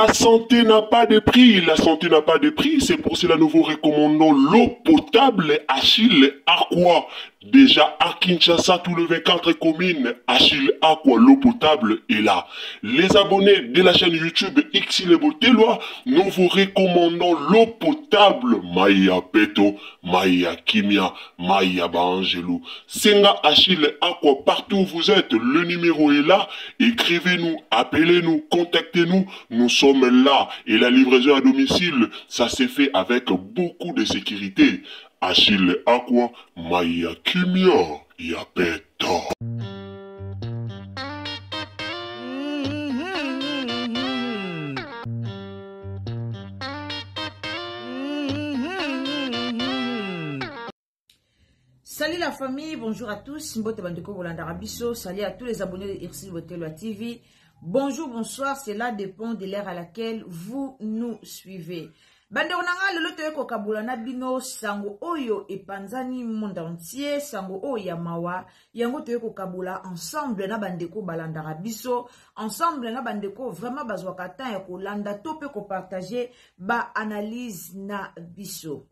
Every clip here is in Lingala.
La santé n'a pas de prix, la santé n'a pas de prix, c'est pour cela nous vous recommandons l'eau potable Achille Aqua. Déjà à Kinshasa, tous les 24 communes, Achille Aqua, l'eau potable est là. Les abonnés de la chaîne YouTube Xile Botelwa, nous vous recommandons l'eau potable Maya Peto, Maya Kimia, Maya Bangelou. Senga Achille Aqua, partout où vous êtes, le numéro est là. Écrivez-nous, appelez-nous, contactez-nous, nous sommes là. Et la livraison à domicile, ça s'est fait avec beaucoup de sécurité. Achille Aqua, Maya Kimia, Yapeto. Salut la famille, bonjour à tous. Mbote Bandeko Bolanda Rabiso. Salut à tous les abonnés de Xile Botelwa TV. Bonjour, bonsoir, cela dépend de l'ère à laquelle vous nous suivez. Bande onanga lelo toyeko kabula na bino sango oyo epanzani monde entier, sango oyo ya mawa, yango toyeko kabula ensemble na bandeko balanda rabiso, ensemble na bandeko vraiment bazwaka temps ya kolanda to pe ko partager ba analyse na biso.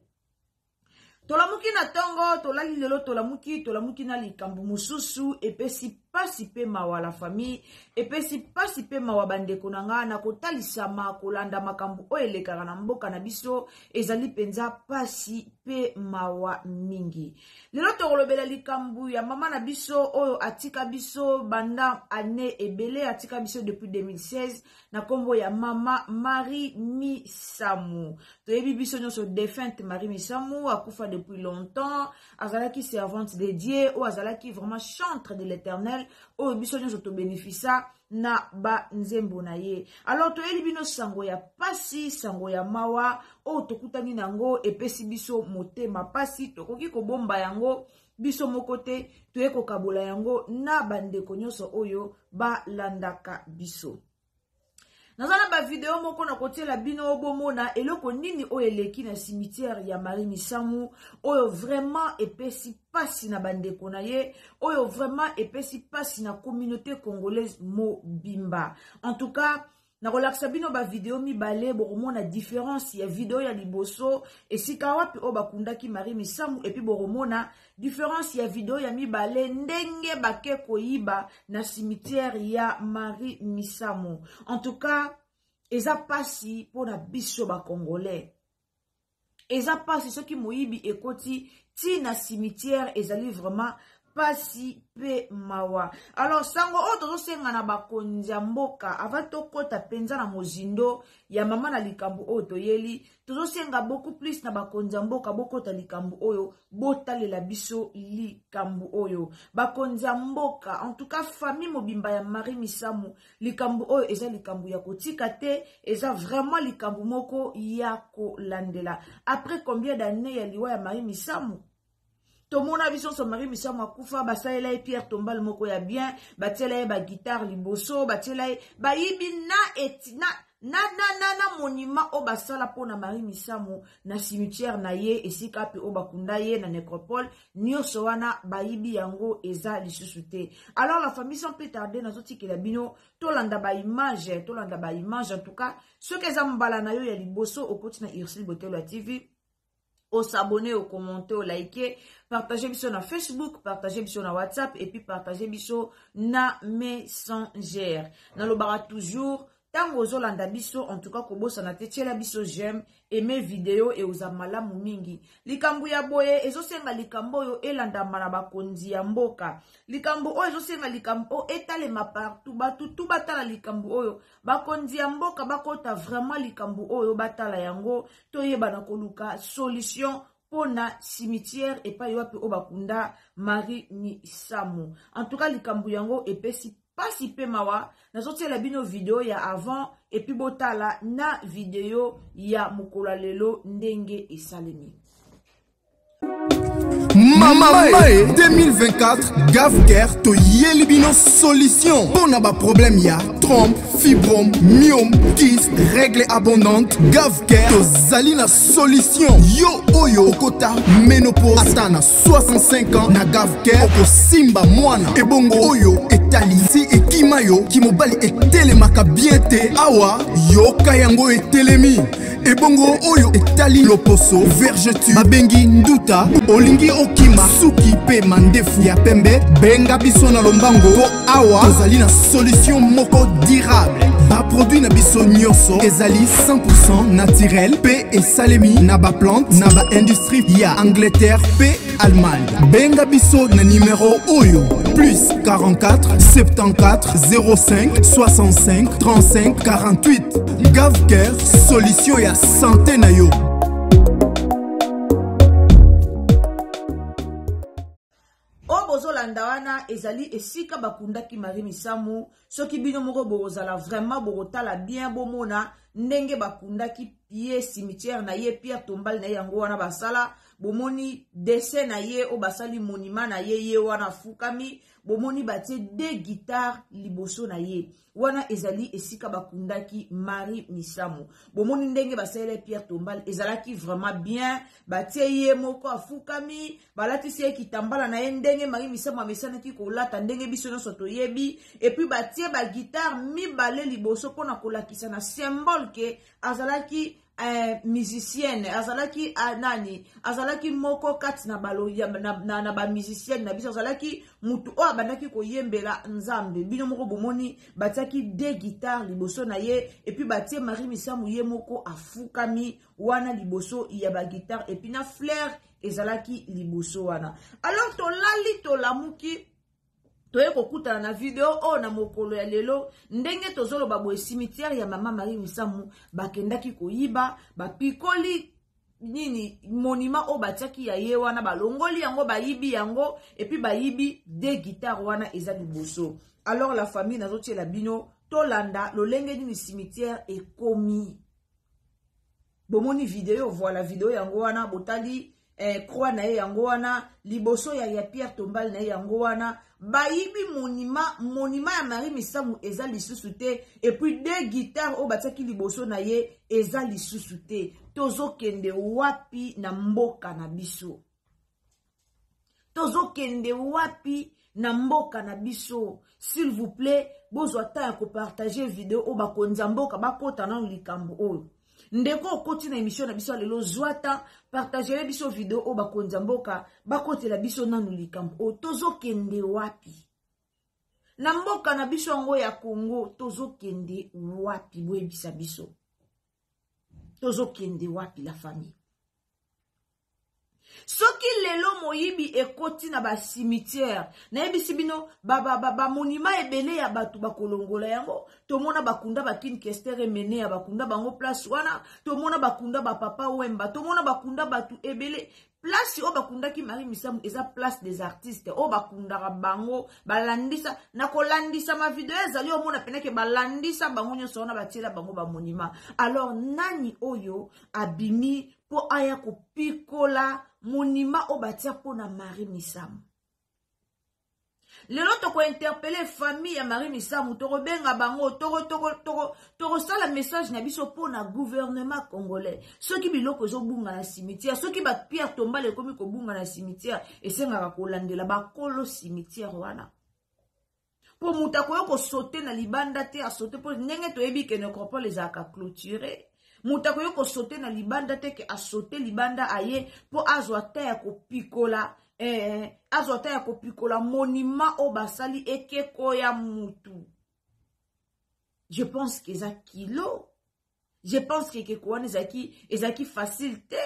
Tolamuki na tongo, tolali lelo tolamuki na likambu mususu, epesi pasi pe mawa la famille, epesi pasi pe mawa bandeko nanga na kotalisama kolanda makambu oyo elekaka na mboka na biso, ezali penza pasi pe mawa mingi. Lelo tokolobela likambu ya mama na biso oyo atika biso banda ane ebele, atika biso depuis 2016 na kombo ya mama Marie Misamu. Toyebi biso nyonso défunte Marie Misamu akufa depuis longtemps, azalaki servante de Dieu ou azalaki vraiment chantre de l'Éternel, ou biso nyonso to bénéficia na ba nzembo na ye. Alors toyeli bino sango ya pasi, sango ya mawa o tokutani nango epesi biso motema pasi, tokoki kobomba yango biso mokote, toyeko kabola yango na bandeko nyonso oyo ba landaka biso. Nazana ba video moko na kotiela bino obomona eloko nini oyo eleki na cimetière ya Marie Misamu oyo vraiment epesi pasi na bandeko na ye, oyo vraiment epesi pasi na communauté congolaise mobimba. En tout cas, na kolakisa bino ba video mibale boromona différence ya video ya liboso esika wapi o bakundaki Marie Misamu epi boromona différence ya video ya mibale ndenge bake koyiba na cimetière ya Marie Misamu. En tout cas, eza pasi pona biso ba congolais. Eza pasi soki moyibi ekoti ti na cimetière ezali vraiment pasi pe mawa. Alors sango o tozo senga na bakonzi ya mboka avant tokota penza na mozindo ya mama na likambu oyo toyeli, tozo senga beaucoup plus na bakonzi ya mboka bokota likambu oyo, botalela biso likambu oyo. Bakonzi ya mboka, en tout cas famille mobimba ya Marie Misamu, likambu oyo eza likambu ya kotika te, eza vraiment likambu moko ya kolandela. Après combien d'années ya liwa ya Marie Misamu? Tomona biso so Marie Misamu akufa, basalela Pierre Tombal moko ya bien, batela ba guitare liboso, batela ba yibi na etina na monima o basala pona Marie Misamu na cimetière na ye esika pe o bakunda ye na nécropole nyonso wana bayibi yango eza lisusu te. Alors la famille sans plus tarder na zoti kila bino tolanda ba image en tout cas ceux qui eza mbala na yo ya liboso okoti na Xile Botelwa TV, au s'abonner, au commenter, au liker, partager biso na Facebook, partager biso na WhatsApp et puis partager biso na Messenger. Na lo bara toujours tango zolanda biso, en tout cas kobosa na tetiela biso j'aime, aimer vidéo et oza malamu mingi. Likambu ya boye ezosenga likambo oyo elanda mana bakonzi ya mboka. Likambu oyo ezosenga likambo oyo etalema partout, batutu batala likambu oyo, bakonzi ya mboka bakota vraiment likambu oyo batala yango, toyeba na koluka solution pona cimetière et pa yoapi obakunda Marie Misamu. En tout cas likambu yango epesi pasi pe mawa, nazotiela bino video ya avant et puis botala na video ya mokolo lelo ndenge esalemi. Mamae 2024 Gavker to Yelibino solution. Bon aba problème ya trompe, fibrome, myome, kyste, règle abondante. Gavker to zalina solution. Yo oyo kota ménopause atana 65 ans na Gavker oko simba mwana. Ebongo oyo etali si ekimayo kimobali etelemaka bien te awa yo kayango etelemi. Ebongo oyo etali loposo vergetu babengi nduta olingi okima suki pe mandefu ya pembe benga biso na lombango po awa tozali na solution moko durable ba produit na biso nyonso ezali 100% naturel pe esalemi na ba plante na ba industrie ya Angleterre pe Allemagne. Benga biso na numéro oyo plus 44 74 05 65 35 48. Gavker solution ya santé na yo. Bozolanda wana ezali esika bakundaki Marie Misamu soki bino moko bozala vraiment botala bien bomona ndenge bakundaki ye cimetière na ye Pierre Tombal na yango wana basala bomoni dessin na ye o basali monument na ye wana fukami bomoni batie deux guitares liboso na ye wana ezali esika bakundaki Marie Misamu bomoni ndenge basale Pierre Tombal ezalaki vraiment bien batie ye moko afukami balatisi ye kitambala na ye ndenge Marie Misamu amesanaki kolata ndenge biso nyonso toyebi et puis batie ba guitare mibale liboso pona kolakisa na symbole ke azalaki musicienne azalaki nani azalaki moko kati na balo na ba musicienne na biso azalaki mutu o abandaki koyembela nzambe bino moko bomoni batiaki deux guitares liboso na ye et puis batie Marie Misamu ye moko afukami wana liboso ya ba guitare et puis na fleur ezalaki liboso wana alors tolali tolamuki toye kokutana na video o na mokolo ya lelo ndenge tozoloba boye cimetière ya mama Marie Misamu bakendaki koyiba bapikoli nini monument o batiaki ya ye wana balongoli yango bayibi yango et puis bayibi deux guitares wana eza liboso. Alors la famille nazotiela bino tolanda lolenge nini cimetière ekomi bomoni video voilà video yango wana botali croix na ye yango wana liboso ya Pierre Tombal na ye yango wana bayibi monument ya Marie Misamu eza lisusu te et puis deux guitares o batiaki liboso na ye eza lisusu te tozokende wapi na mboka na biso tozokende wapi na mboka na biso s'il vous plaît bozwa ta ya kopartager video o bakonza mboka bakota na likambo oyo ndeko okoti na émission na biso lelo zwata partager biso video o bakonza mboka bakotela biso nanu likambo o tozokende wapi na mboka na biso ngo ya Congo tozokende wapi boyebisa biso tozokende wapi la famille soki lelo moyibi ekoti na ba cimetière na yebisi bino ba monument ebele ya batu bakolongola yango tomona bakunda ba King Kester emene ya bakunda bango place wana tomona bakunda ba Papa Wemba tomona bakunda batu ebele place o bakundaki Marie Misamu eza place des artistes o bakundaka bango balandisa na kolandisa ma video ezali omona peneke balandisa bango nyonso wana batiela bango ba monument. Alors nani oyo abimi po aya kopikola monument o batia pona Marie Misamu lelo toko interpeller famille ya Marie Misamu toko benga bango toko sala message na biso pona gouvernement congolais soki biloko zo bunga na cimetière soki ba Pierre Tombal ekomi ko bunga na cimetière esengaka kolandela bakolo cimetière wana po mutako yo ko sauter na libanda te a sauter po ndenge toyebi ke necropole ezaka clôturer mutako yo ko sauter na libanda te ke a sauter libanda aye po azwa ta ya kopikola azota ya kopikola monument o basali ekeko ya mutu. Je pense que eza kilo. Je pense que ekeko wana ezaki facile te.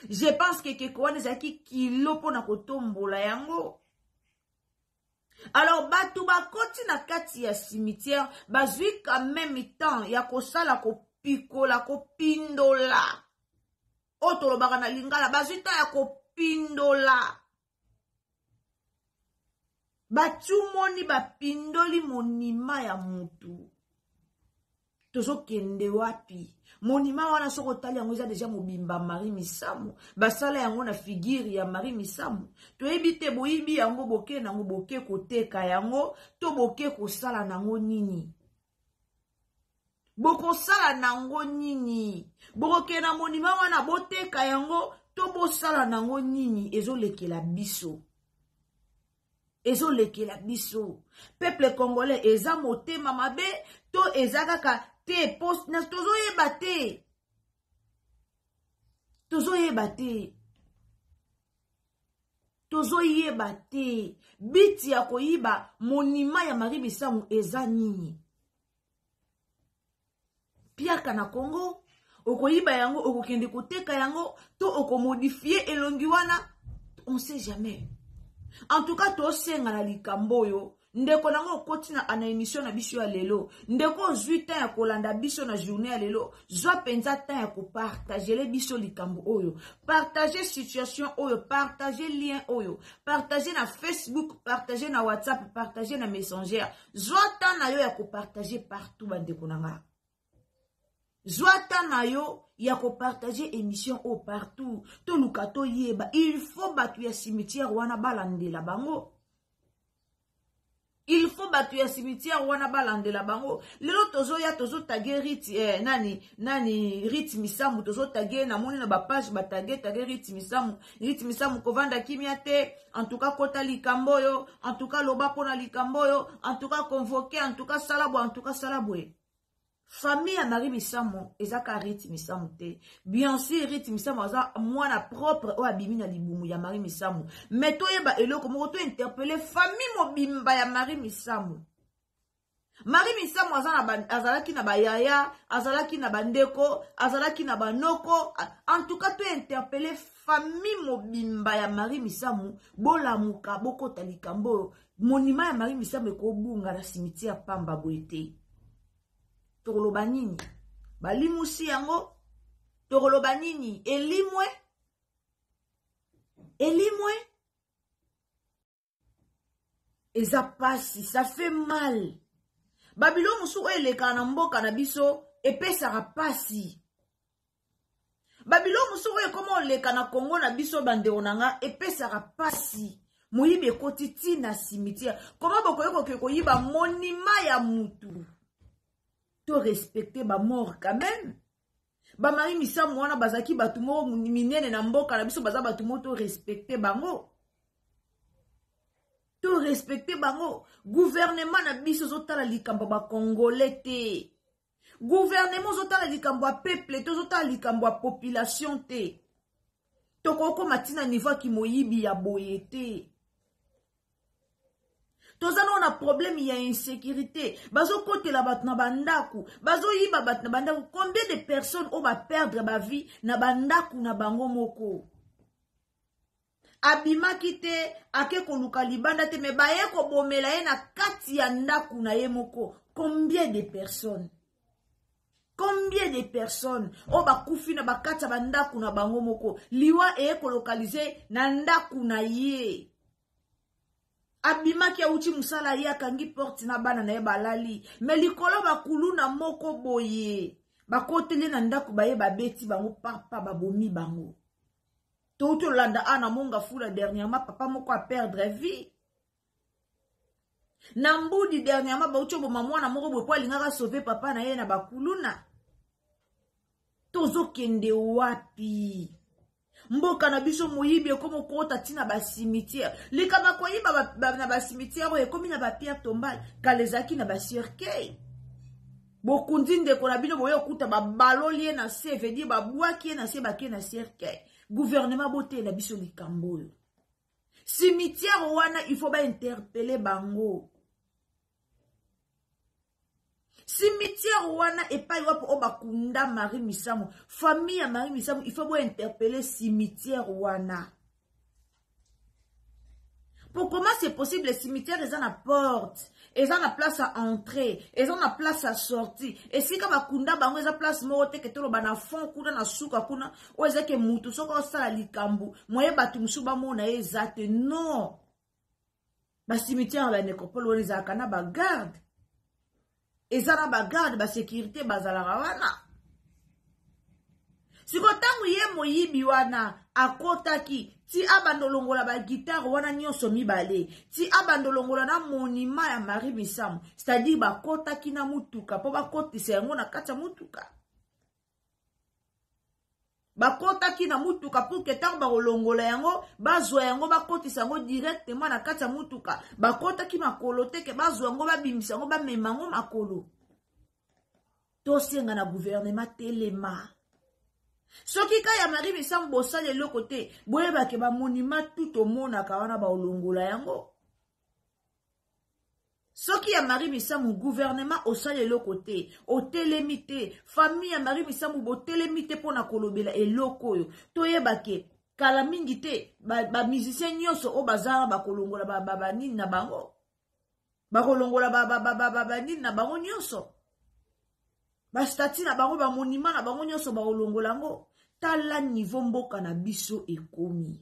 Je pense que ekeko wana ezaki kilo pona kotombola yango. Alors batu bakoti na kati ya cimetière bazwi quand même temps ya kosala kopikola kopindola. Otolobaka na lingala bazwi temps ya pindola batumoni bapindoli monima ya mutu tozo kende wapi monima wana soko tali yango eza deja mobimba Marie Misamu basala yango na figure ya Marie Misamu toyebi te boyibi yango boke nango boke koteka yango to boke kosala nango nini boko sala nango nini boke na monima wana boteka yango to bosala nango nini ezolekela biso peuple congolais eza motema mabe to eza kaka te post na tozoyeba te biti ya koyiba monima ya Marie Misamu eza nini piaka na Congo okoyiba yango okokende koteka yango to okomodifie elongi wana on sait jamais. En tout cas to senga na likambo yo ndeko nango koti na ana émission na biso ya lelo ndeko zwi temps ya kolanda biso na journée ya lelo zwa penza temps ya ko partager le biso likambo oyo partager situation oyo partager lien oyo partager na Facebook partager na WhatsApp partager na Messenger zwa temps na yo ya ko partager partout bandeko nanga zwa temps na yo ya ko partager émission au partout to lukato yeba il faut batu ya cimetière wana balandela bango il faut batu ya cimetière wana balandela bango lelo tozo ya tozo tagger nani Rit Misamu tozo tagger na moni na ba page ba tagger Rit Misamu kovanda kimia te en tout cas kota likambo yo en tout cas loba pona likambo yo en tout cas convoquer en tout cas salabwe famille ya Marie Misamu ezaka Rit Misamu te bien sûr Rit Misamu aza mwana propre o abimi na libumu ya Marie Misamu mais to yeba eloko moko to interpeller famille mobimba ya Marie Misamu azalaki na bayaya azalaki na bandeko azalaki na banoko en tout cas to interpeller famille mobimba ya Marie Misamu bolamuka bokota likambo monima ya Marie Misamu ekobunga na cimetière pamba boete tokoloba nini balimusi yango tokoloba nini elimwe eza pasi ça fait mal babilo musu eleka na mboka na biso epesaka pasi babilo musu komo leka na Congo na biso bandeko nanga epesaka pasi moyibi ekotiti na cimetière koma bokoyeko koyiba monima ya mutu to respecter ba mort quand même ba Marie Misamu wana bazaki batu mo minene na mboka na biso baza batu mo to respecter bango gouvernement na biso zotala likambo ba congolais te gouvernement zotala likambo peuple to zotala likambo population te tokoko matina niveau ki moyibi ya boyete tozana na problème ya insécurité bazo kote la bat na bandaku bazo yiba bat na bandaku combien de personnes on va perdre ba vie na bandaku na bango moko abima kite ake koluka libanda te me baye ko bomela ye na kati ya ndaku na ye moko combien de personnes o bakufi na bakati bandaku na bango moko liwa e ko localiser na ndaku na ye abimaki auti musala ye akangi porte na bana na ye balali me likolo bakulu na moko boye bakotele na ndaku baye babeti bango papa babomi bango to landa ana monga fula dernièrement papa moko a perdre vie na mbudi dernièrement bauti boma mwana moko boye kwa lingaka sauver papa na ye na bakuluna tozo kende wapi mboka na biso moyibi ekomo kota tina ba cimetière likama koyiba na ba cimetière ekomi na ba pierre tombale kalezaki na ba cercueil bokundi ndeko na bino boyo kuta ba balolier na se veut dire ba bwaki na se bakie na cercueil gouvernement bote na biso likambo yo cimetière wana il faut ba interpeller bango cimetière wana epai wapo obakunda Marie Misamu famille ya Marie Misamu il faut interpeller cimetière wana pour comment c'est possible les cimetières ils ont la porte ils ont la place à entrer ils ont la place à sortir et si ka bakunda bango ils ont place mote ke tolo bana fond kuna na suka kuna o ezake mutu soko sala likambu moye batu musuba mona ezate non ba cimetière ba nekopolo oni za kana ba garde ezana bagarde basécurité bazalaka wana. Siko tangu ye moyibi wana akotaki ti abandolongola ba guitare wana nyonso mibale ti abandolongola na monima ya Marie Misamu, c'est-à-dire bakotaki na mutuka po bakotisa yango na kati ya mutuka. Bakotaki na mutuka pour que tango bakolongola yango bazwa yango bakotisa yango directement na kati ya mutuka. Bakotaki makolo te ke bazwa yango babimisa yango bamema yango makolo. Tosenga na gouvernement telema. Soki ka ya Marie Misamu bosale le côté, boyeba ke ba monima tout au monde akawana ba olongola yango. Soki ya Marie Misamu gouvernement osale le côté, o telemite, famille ya Marie Misamu bo telemite pona kolobela eloko yo. Toyeba ke kala mingi te ba musicien nyonso o bazara ba kolongola ba nini na bango. Ba kolongola ba nini na bango nyonso. Ba stati na bango ba monima na bango nyonso ba olongola ngo. Tala niveau mboka na biso ekomi.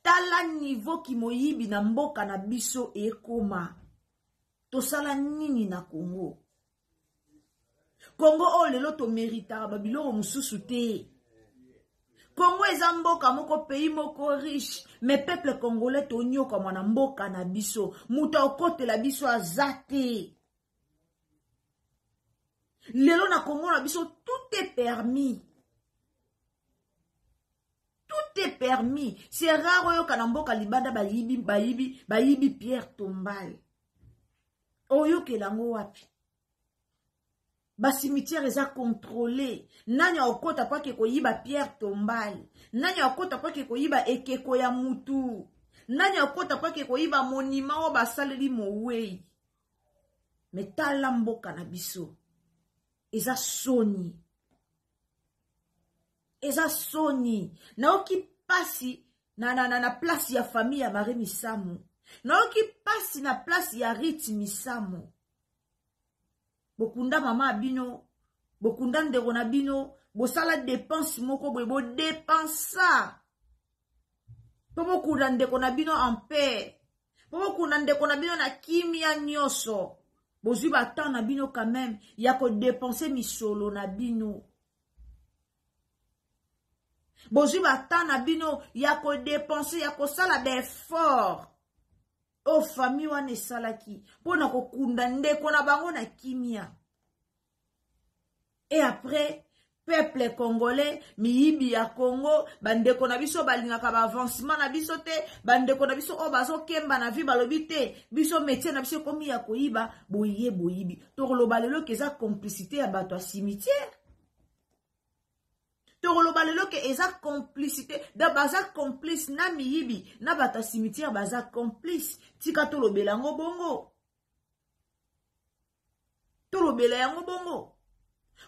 Tala niveau ki moyibi na mboka na biso ekoma. Tosala nini na Congo? Congo o lelo to merita babiloko mususu te. Congo eza mboka moko pays moko riche, mais peuple congolais to nyoka mwana mboka na biso, muta okote la biso azate. Lelo na Congo na biso tout est permis. Tout est permis. C'est rare oyo kanamboka libanda bayibi Pierre Tombal. Oyo kelango wapi. Ba cimetière eza contrôlé. Nanya okota pa ke koyiba Pierre Tombal. Nanya okota pa ke koyiba ekeko ya mutu. Nanya okota pa ke koyiba monima o basaleli mowei. Metala mboka na biso. Eza soni. Eza soni. Naoki pasi na place ya famille ya Marie Misamu. Naoki pasi na place ya Riti Misamu. Bokunda mama abino, bokunda ndeko na bino, bosala dépense moko bo dépensa. Bokunda ndeko na bino en paix. Bokunda ndeko na bino na kimia nyoso. Bozui batan na bino quand même, ya ko dépenser misolo na bino. Bozui batan na bino, ya ko dépenser, ya ko sala d'effort. O famille wane salaki, pona ko kunda ndeko na bango na kimia. Et après, peuple congolais, miyibi ya Congo, bandeko na biso balingaka ba avancement na biso te, bandeko na biso o bazo kemba na vi balobi te, biso métier na biso komi ya koyiba, boyibi. Tokoloba lelo keza complicité ya bato ya cimetière. Tokoloba lelo ke eza complicité, da baza complice na miyibi, na bato ya cimetière baza complice, tika tolobela yango bongo. Tolobela yango bongo.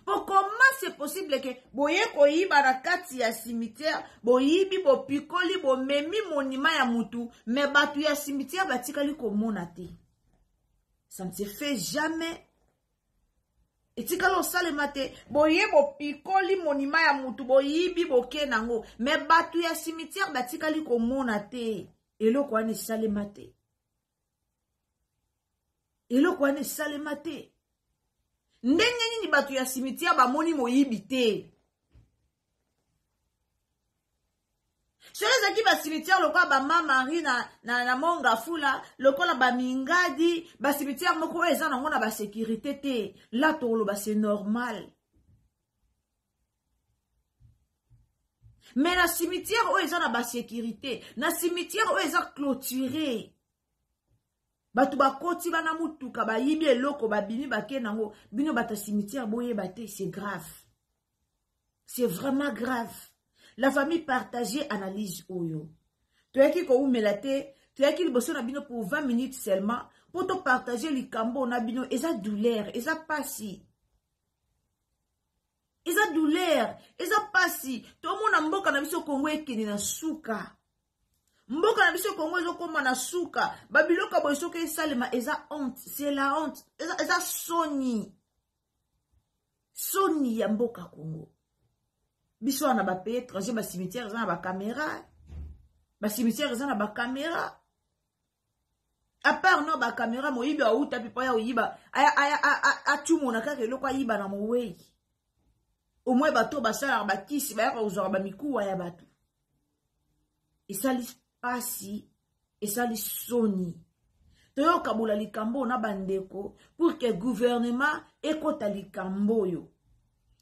Pour comment c'est possible que boye koyiba na kati ya cimetière, boyibi bo pikoli bo memi monima ya mutu, mais batu ya cimetière batikali komona te. Ça ne se fait jamais. Et tikalo salema te, boye bo pikoli monima ya mutu, boyibi bo kenango, mais batu ya cimetière batikali komona te. Eloko wane salema te. Eloko wane salema te. Ndenge nini batu ya cimetière ba moni moyibi te. Chez qui ba cimetière lokola ba mama Marie na monga fula, lokola ba mingadi, ba cimetière moko eza nango na ba sécurité te. Là tolo ba c'est normal. Mais na cimetière o eza na ba sécurité, na cimetière o eza clôturé. Batu bakoti bana mutuka ba yibi eloko ba bini bake nango bino bata cimetière boye bate, c'est grave. C'est vraiment grave. La famille partagée analyse oyo. Tu as qui ko umelate, tu as qui liboso na bino pour 20 minutes seulement pour te partager likambo na bino eza douleur, eza pasi. Eza douleur, eza pasi. To mona mboka na biso Kongo ekeni na suka. Mboka na biso Kongo ezo koma na suka, babiloka boisoke esalema eza honte, c'est la honte, eza soni. Soni ya mboka Kongo. Biso na ba pays étranger ba cimetière eza na ba caméra. Ba cimetière eza na ba caméra. À part non ba caméra mo yiba ou tapi pa ya yiba a tumo na kaka eloko yiba na mowe. Au moins bato basala ba kisi ba ya ozora ba mikuwa ya bato. Et ça li pasi et ça li soni. Toyo kabula likambo na bandeko pour que gouvernement ekota likambo yo.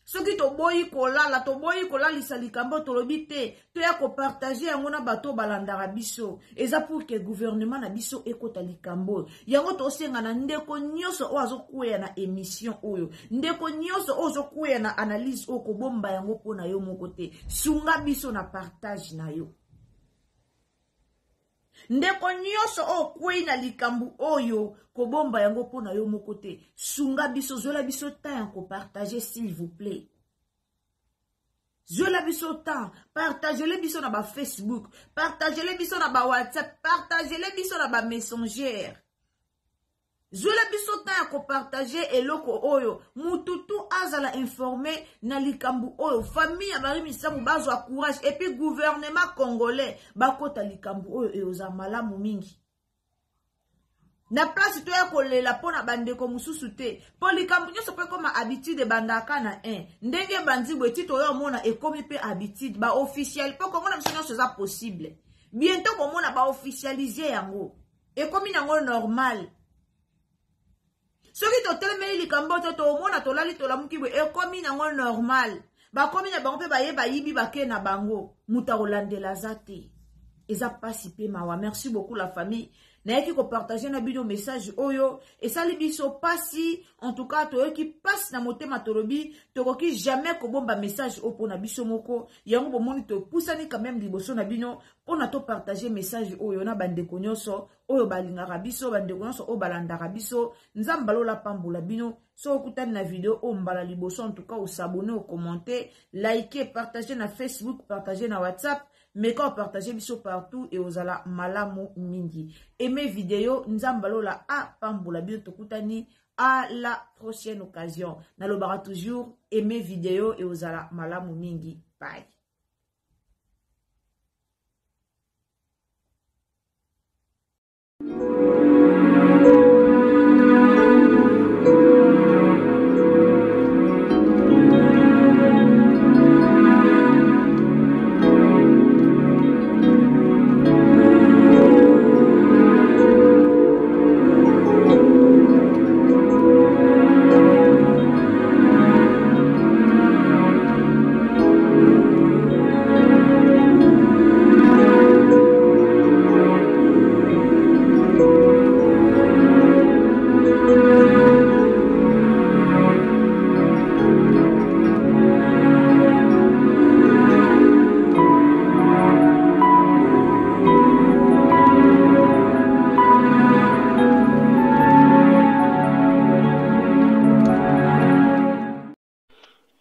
Soki to boyi kolalisa likambo tolobi te, to ya ko partager yango na bato balandaka biso. Eza pour que gouvernement na biso ekota likambo. Yango to senga na ndeko nyoso o azokuya na émission oyo. Ndeko nyoso o azokuya na analyse o ko bomba yango pona yo moko te. Sunga biso na partage na yo. Ndeko nyoso o kwei na likambu oyo ko bomba yango pona yo moko te. Sunga biso zola biso temps ko partager s'il vous plaît. Zola biso temps, partagez-le biso na ba Facebook, partagez-le biso na ba WhatsApp, partagez-le biso na ba Messenger. Zola biso temps ko partager eloko oyo, mututu azala informé na likambu oyo, famille ya bari misamu bazwa courage et puis gouvernement congolais bakota likambu oyo e oza malamu mingi. Na place to ya kolela pona bandeko mususu te. Po likambu nyoso pe koma habitude bandaka na ndenge bandi bweti to yo mona ekomi pe habitude ba officiel po komona biso nyonso za possible. Bientôt komona ba officialiser yango. Ekomi nango normal. Soki to telemeli likambo to mona to lali to lamuki bwe ekomi nango normal. Ba komi na bango pe ba yeba yibi bake na bango. Muta olandela zate. Eza pasi pe mawa. Merci beaucoup la famille. Na yeki ko partager na bino message oyo et ça li biso pasi en tout cas to yeki passe na motema tolobi to ki jamais ko bomba message o pona biso moko yango bomoni to pusani quand même liboso na bino pona to partager message oyo na bandeko nyonso oyo balingaka biso bandeko nyonso o balandaka biso nzamba lola pambola bino so okutani na vidéo o mbala liboso en tout cas o s'abonner o commenter liker partager na Facebook partager na WhatsApp. Mais quand partagez biso partout et ozala malamu mingi. Aimez vidéo, nzambalola a pambola bio tokutani à la prochaine occasion. Nalobara toujours, aimez vidéo et ozala malamu mingi. Bye.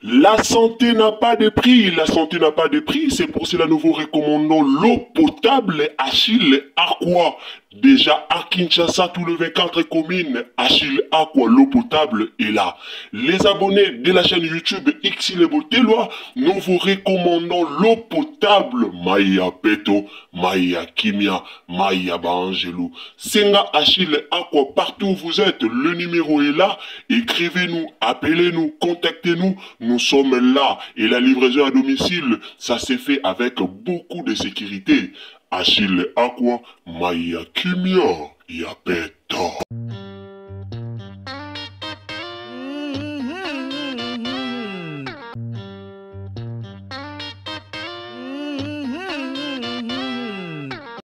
La santé n'a pas de prix, la santé n'a pas de prix, c'est pour cela nous vous recommandons l'eau potable Achille Aqua. Déjà à Kinshasa, tout le 24 communes, Achille Aqua, l'eau potable est là. Les abonnés de la chaîne YouTube X les Botelois, nous vous recommandons l'eau potable Maya Peto, Maya Kimia, Maya Bangelou. Senga Achille Aqua, partout où vous êtes, le numéro est là. Écrivez-nous, appelez-nous, contactez-nous, nous sommes là. Et la livraison à domicile, ça s'est fait avec beaucoup de sécurité. Achille Aqua, Maya Kimia, Yapeto.